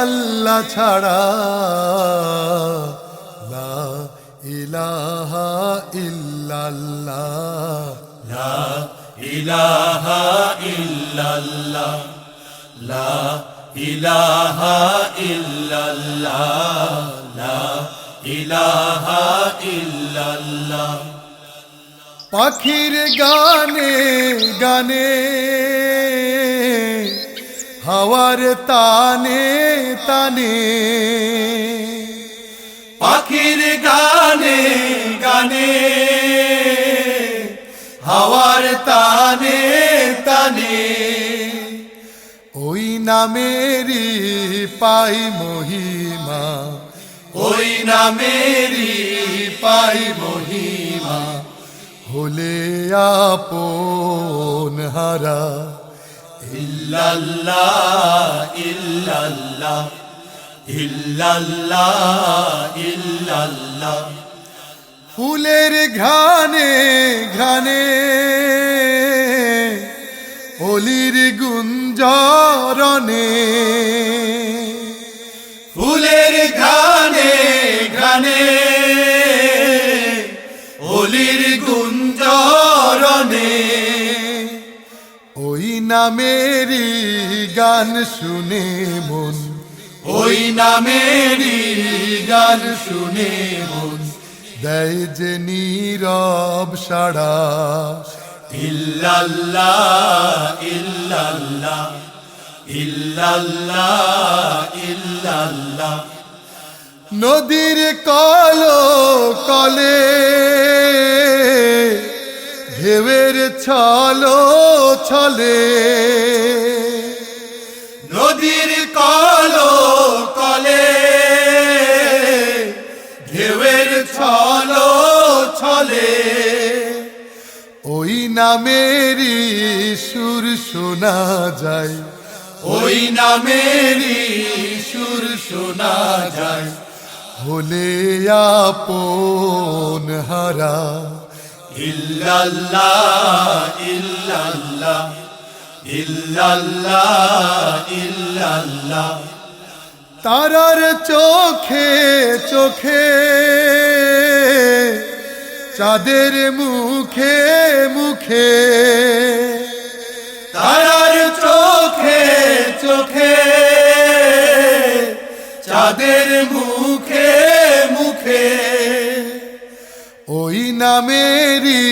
আল্লাহ ছাড়া, লা ইলাহা ইল্লাল্লাহ, লা ইলাহা ইল্লাল্লাহ, লা ইলাহা ইল্লাল্লাহ, লা ইলাহা ইল্লাল্লাহ। পাখির গানে গানে, হাওয়ার তানে তানে, পাখির গানে গানে, হাওয়ার তানে তানে, ওই নামেরই পাই মহিমা, ওই নামেরই পাই মহিমা। হলে আপন হারা, ইল্লাল্লাহ ইল্লাল্লাহ, ইল্লাল্লাহ ইল্লাল্লাহ। ফুলের ঘ্রাণে ঘ্রাণে, অলির গুঞ্জরণে, ফুলের ঘ্রাণে ঘ্রাণে, অলির গুঞ্জরণে, ওই নামেরই গান শুনে মন, ওই নামেরই গান শুনে মন দেয় যে নীরব সাড়া। ইল্লাল্লাহ ইল্লাল্লাহ, ইল্লাল্লাহ ইল্লাল্লাহ। নদীর কলো কলে, ঢেউয়ের ছলো ছলে, নদীর কলো কলে, ঢেউয়ের ছলো ছলে, ওই নামেরই সুর শোনা যায়, ওই নামেরই সুর শোনা যায়। হলে আপন হারা, ইল্লাল্লাহ ইল্লাল্লাহ, ইল্লাল্লাহ ইল্লাল্লাহ। তারার চোখে চোখে, চাঁদের মুখে মুখে, তারার চোখে চোখে, চাঁদের মুখে মুখে, ওই নামেরই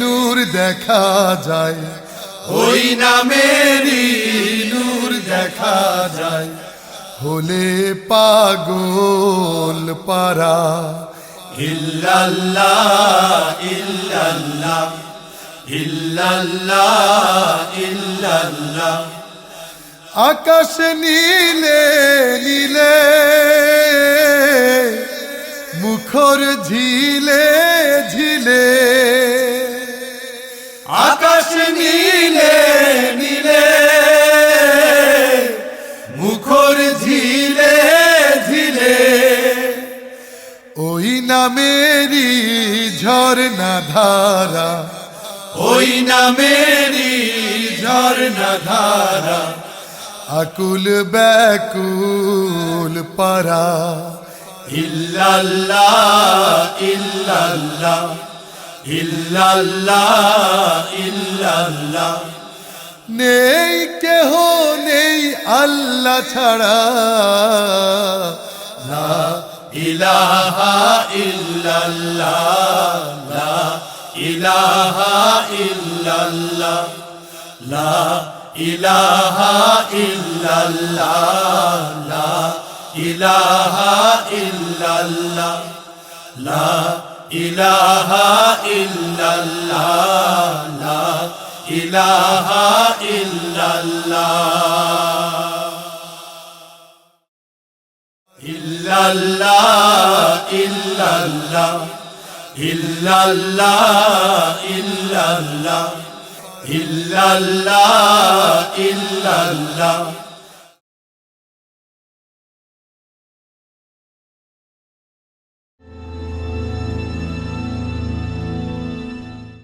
নূর দেখা যায়, ওই নামেরই নূর দেখা যায়। হলে পাগল পারা, ইল্লাল্লাহ ইল্লাল্লাহ, ইল্লাল্লাহ ইল্লাল্লাহ। আকাশ নীলে নীলে, মুখর ঝিলে ঝিলে, আকাশ নীলে নীলে, মুখর ঝিলে ঝিলে, ওই নামেরই ঝরনা ধারা, ওই নামেরই ঝরনা ধারা। আকুল ব্যাকুল পারা, ইল্লাল্লাহ ইল্লাল্লাহ, ইল্লাল্লাহ ইল্লাল্লাহ। নেই কেহ নেই আল্লাহ ছাড়া, লা ইলাহা ইল্লাল্লাহ, লা ইলাহা ইল্লাল্লাহ, লা ইলাহা ইল্লাল্লাহ, লা ইলাহা ইল্লাল্লাহ, লা ইলাহা ইল্লাল্লাহ, লা ইলাহা ইল্লাল্লাহ। ইল্লাল্লাহ ইল্লাল্লাহ, ইল্লাল্লাহ ইল্লাল্লাহ, ইল্লাল্লাহ ইল্লাল্লাহ।